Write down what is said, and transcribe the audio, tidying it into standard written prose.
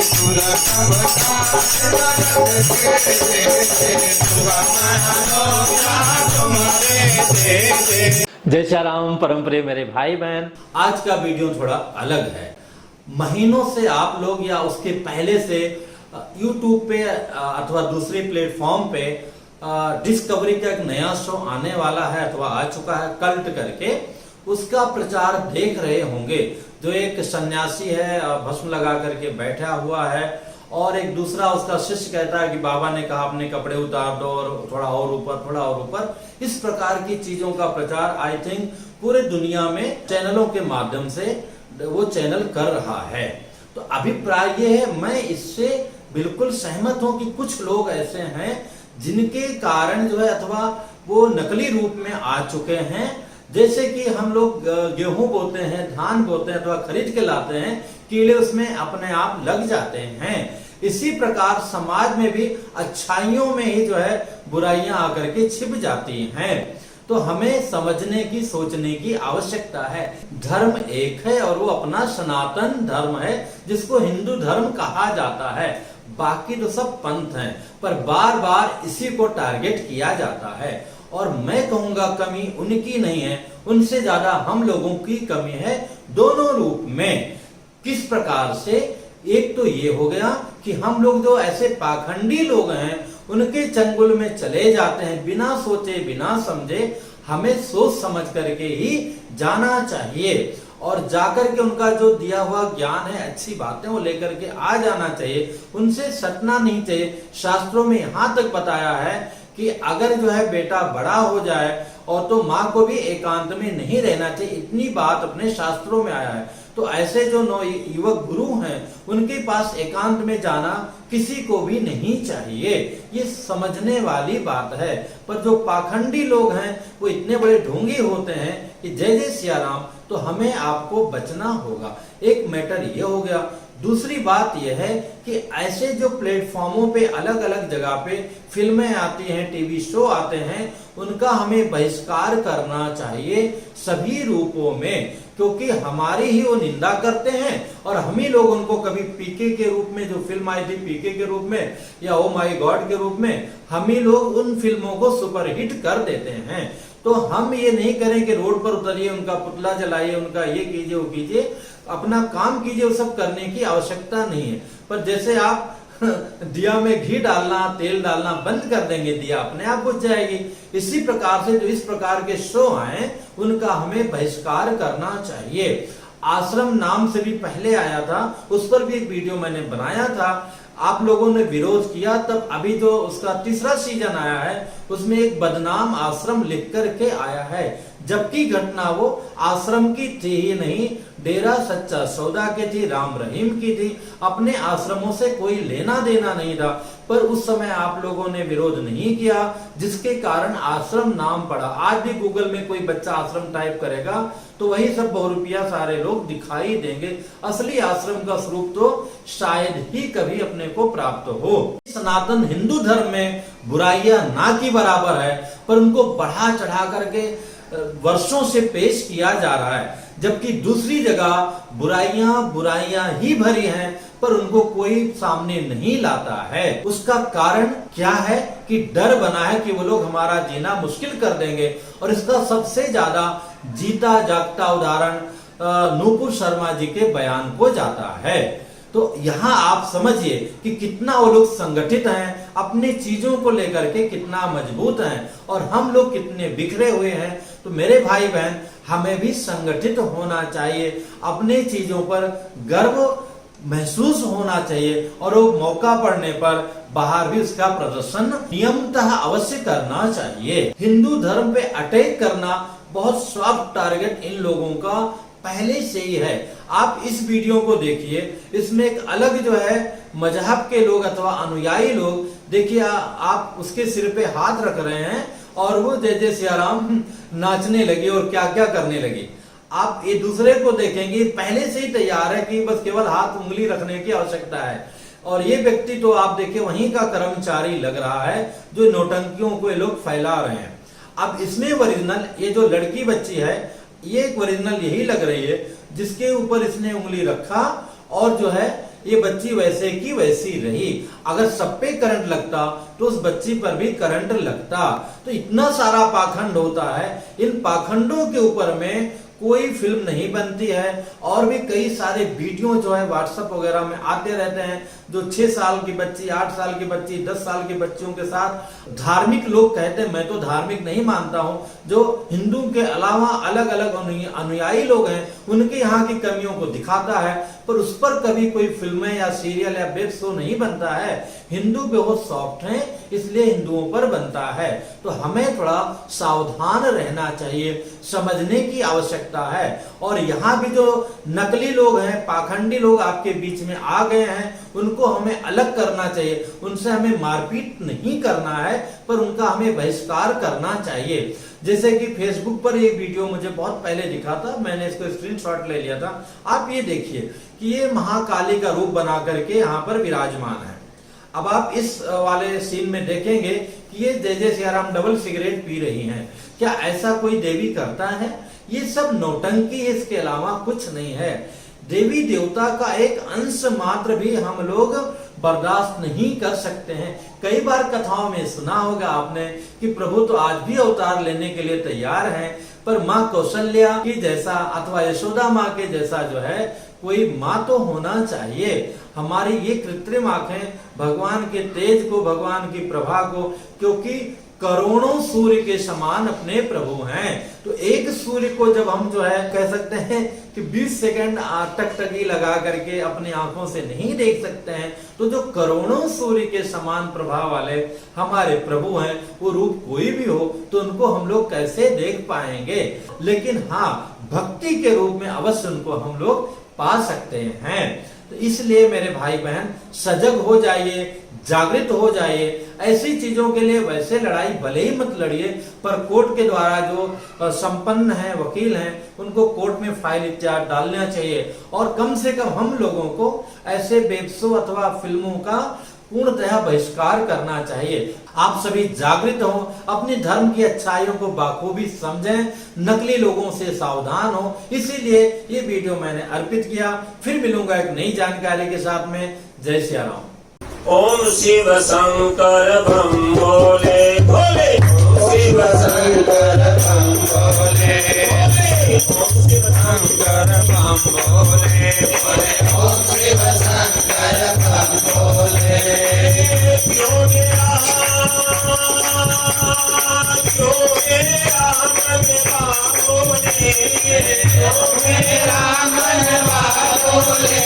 जय श्री राम। परम प्रिय मेरे भाई बहन, आज का वीडियो थोड़ा अलग है। महीनों से आप लोग या उसके पहले से YouTube पे अथवा दूसरे प्लेटफॉर्म पे डिस्कवरी का एक नया शो आने वाला है अथवा आ चुका है, कल्ट करके, उसका प्रचार देख रहे होंगे। जो एक सन्यासी है, भस्म लगा करके बैठा हुआ है और एक दूसरा उसका शिष्य कहता है कि बाबा ने कहा अपने कपड़े उतार दो और थोड़ा और ऊपर, थोड़ा और ऊपर। इस प्रकार की चीजों का प्रचार आई थिंक पूरे दुनिया में चैनलों के माध्यम से वो चैनल कर रहा है। तो अभिप्राय ये है, मैं इससे बिल्कुल सहमत हूं कि कुछ लोग ऐसे हैं जिनके कारण जो है अथवा वो नकली रूप में आ चुके हैं। जैसे कि हम लोग गेहूं बोते हैं, धान बोते हैं अथवा खरीद के लाते हैं, कीड़े उसमें अपने आप लग जाते हैं। इसी प्रकार समाज में भी अच्छाइयों में ही जो है बुराइयां आकर के छिप जाती हैं। तो हमें समझने की, सोचने की आवश्यकता है। धर्म एक है और वो अपना सनातन धर्म है जिसको हिंदू धर्म कहा जाता है। बाकी तो सब पंथ हैं, पर बार बार इसी को टारगेट किया जाता है। और मैं कहूंगा कमी उनकी नहीं है, उनसे ज्यादा हम लोगों की कमी है दोनों रूप में। किस प्रकार से? एक तो ये हो गया कि हम लोग जो ऐसे पाखंडी लोग हैं उनके चंगुल में चले जाते हैं बिना सोचे बिना समझे। हमें सोच समझ करके ही जाना चाहिए और जाकर के उनका जो दिया हुआ ज्ञान है, अच्छी बातें वो लेकर के आ जाना चाहिए। उनसे सटना नहीं चाहिए। शास्त्रों में यहां तक बताया है कि अगर जो है बेटा बड़ा हो जाए और तो माँ को भी एकांत में नहीं रहना चाहिए, इतनी बात अपने शास्त्रों में आया है। तो ऐसे जो युवक गुरु हैं उनके पास एकांत में जाना किसी को भी नहीं चाहिए। ये समझने वाली बात है। पर जो पाखंडी लोग हैं वो इतने बड़े ढोंगी होते हैं कि जय जय सिया राम। तो हमें आपको बचना होगा। एक मैटर ये हो गया। दूसरी बात यह है कि ऐसे जो प्लेटफॉर्मों पे अलग अलग जगह पे फिल्में आती हैं, टीवी शो आते हैं, उनका हमें बहिष्कार करना चाहिए सभी रूपों में, क्योंकि हमारी ही वो निंदा करते हैं और हम ही लोग उनको कभी पीके के रूप में, जो फिल्म आई थी पीके के रूप में या ओ माय गॉड के रूप में, हम ही लोग उन फिल्मों को सुपरहिट कर देते हैं। तो हम ये नहीं करें कि रोड पर उतरिए, उनका पुतला जलाइए, उनका ये कीजिए वो कीजिए, अपना काम कीजिए। वो सब करने की आवश्यकता नहीं है। पर जैसे आप दिया में घी डालना, तेल डालना बंद कर देंगे, दिया अपने आप बुझ जाएगी। इसी प्रकार से जो इस प्रकार के शो आए उनका हमें बहिष्कार करना चाहिए। आश्रम नाम से भी पहले आया था, उस पर भी एक वीडियो मैंने बनाया था, आप लोगों ने विरोध किया। तब अभी जो उसका तीसरा सीजन आया है उसमें एक बदनाम आश्रम लिख करके आया है, जबकि घटना वो आश्रम की थी ही नहीं, डेरा सच्चा सौदा की थी, राम रहीम की थी। अपने आश्रमों से कोई लेना देना नहीं था, पर उस समय आप लोगों ने विरोध नहीं किया, जिसके कारण आश्रम नाम पड़ा। आज भी गूगल में कोई बच्चा आश्रम टाइप करेगा तो वही सब बहुरूपिया सारे लोग दिखाई देंगे। असली आश्रम का स्वरूप तो शायद ही कभी अपने को प्राप्त हो। सनातन हिंदू धर्म में बुराइयां ना की बराबर है, पर उनको बढ़ा चढ़ा करके वर्षों से पेश किया जा रहा है, जबकि दूसरी जगह बुराइयां ही भरी हैं, पर उनको कोई सामने नहीं लाता है। उसका कारण क्या है कि डर बना है कि वो लोग हमारा जीना मुश्किल कर देंगे। और इसका सबसे ज्यादा जीता जागता उदाहरण नूपुर शर्मा जी के बयान को जाता है। तो यहाँ आप समझिए कि कितना वो लोग संगठित हैं, अपनी चीजों को लेकर के कितना मजबूत हैं, और हम लोग कितने बिखरे हुए हैं। तो मेरे भाई बहन, हमें भी संगठित होना चाहिए, अपने चीजों पर गर्व महसूस होना चाहिए, और वो मौका पड़ने पर बाहर भी उसका प्रदर्शन नियमतः अवश्य करना चाहिए। हिंदू धर्म पे अटैक करना बहुत सॉफ्ट टारगेट इन लोगों का पहले से ही है। आप इस वीडियो को देखिए, इसमें एक अलग जो है मजहब के लोग अथवा अनुयायी लोग, देखिए आप उसके सिर पे हाथ रख रहे हैं और वो जय जय सिया राम नाचने लगी और क्या क्या करने लगी। आप ये दूसरे को देखेंगे, पहले से ही तैयार है कि बस केवल हाथ उंगली रखने की आवश्यकता है। और ये व्यक्ति तो आप देखिए वहीं का कर्मचारी लग रहा है जो नौटंकियों को ये लोग फैला रहे हैं। अब इसमें ओरिजिनल ये जो लड़की बच्ची है, ये एक ओरिजिनल यही लग रही है जिसके ऊपर इसने उंगली रखा और जो है ये बच्ची वैसे की वैसी रही। अगर सब पे करंट लगता तो उस बच्ची पर भी करंट लगता। तो इतना सारा पाखंड होता है, इन पाखंडों के ऊपर में कोई फिल्म नहीं बनती है। और भी कई सारे वीडियो जो है व्हाट्सएप वगैरह में आते रहते हैं, जो 6 साल की बच्ची, 8 साल की बच्ची, 10 साल की बच्चियों के साथ। धार्मिक लोग कहते हैं, मैं तो धार्मिक नहीं मानता हूं, जो हिंदू के अलावा अलग अलग अनुयायी लोग हैं उनके यहाँ की कमियों को दिखाता है, पर उस पर कभी कोई फिल्में या सीरियल या वेब शो नहीं बनता है। हिंदू बहुत सॉफ्ट हैं, इसलिए हिंदुओं पर बनता है। तो हमें थोड़ा सावधान रहना चाहिए, समझने की आवश्यकता है। और यहाँ भी जो नकली लोग हैं, पाखंडी लोग आपके बीच में आ गए हैं, उनको हमें अलग करना चाहिए। उनसे हमें मारपीट नहीं करना है, पर उनका हमें बहिष्कार करना चाहिए। जैसे कि फेसबुक पर ये वीडियो मुझे बहुत पहले दिखा था, मैंने इसको स्क्रीनशॉट ले लिया था। आप ये देखिए कि ये महाकाली का रूप बना करके यहाँ पर विराजमान है। अब आप इस वाले सीन में देखेंगे कि ये जय जय सियाराम डबल सिगरेट पी रही हैं। क्या ऐसा कोई देवी करता है? ये सब नौटंकी, इसके अलावा कुछ नहीं है। देवी देवता का एक अंश मात्र भी हम लोग बर्दाश्त नहीं कर सकते हैं। कई बार कथाओं में सुना होगा आपने कि प्रभु तो आज भी अवतार लेने के लिए तैयार हैं, पर माँ कौशल्या की जैसा अथवा यशोदा माँ के जैसा जो है कोई माँ तो होना चाहिए। हमारी ये कृत्रिम आंखें भगवान के तेज को, भगवान की प्रभा को, क्योंकि करोड़ों सूर्य के समान अपने प्रभु हैं। तो एक सूर्य को जब हम जो है कह सकते हैं कि 20 सेकंड टकटकी लगा करके अपनी आंखों से नहीं देख सकते हैं, तो जो करोड़ों सूर्य के समान प्रभाव वाले हमारे प्रभु हैं, वो रूप कोई भी हो तो उनको हम लोग कैसे देख पाएंगे। लेकिन हाँ, भक्ति के रूप में अवश्य उनको हम लोग पा सकते हैं। तो इसलिए मेरे भाई बहन सजग हो जाइए, जागृत हो जाइए। ऐसी चीजों के लिए वैसे लड़ाई भले ही मत लड़िए, पर कोर्ट के द्वारा जो संपन्न है वकील हैं, उनको कोर्ट में फाइल इत्यादि डालना चाहिए। और कम से कम हम लोगों को ऐसे वेब शो अथवा फिल्मों का पूर्णतः बहिष्कार करना चाहिए। आप सभी जागृत हो, अपने धर्म की अच्छाइयों को बाखूबी समझें, नकली लोगों से सावधान हो। इसीलिए ये वीडियो मैंने अर्पित किया। फिर मिलूंगा एक नई जानकारी के साथ में। जय श्री राम। ओम शिव शंकर बम भोले भोले, शिव शंकर बम भोले भोले, ओम शिव शंकर बम भोले भोले, ओम शिव शंकर बम भोले। योगे राम बोले, योगे राम बोले।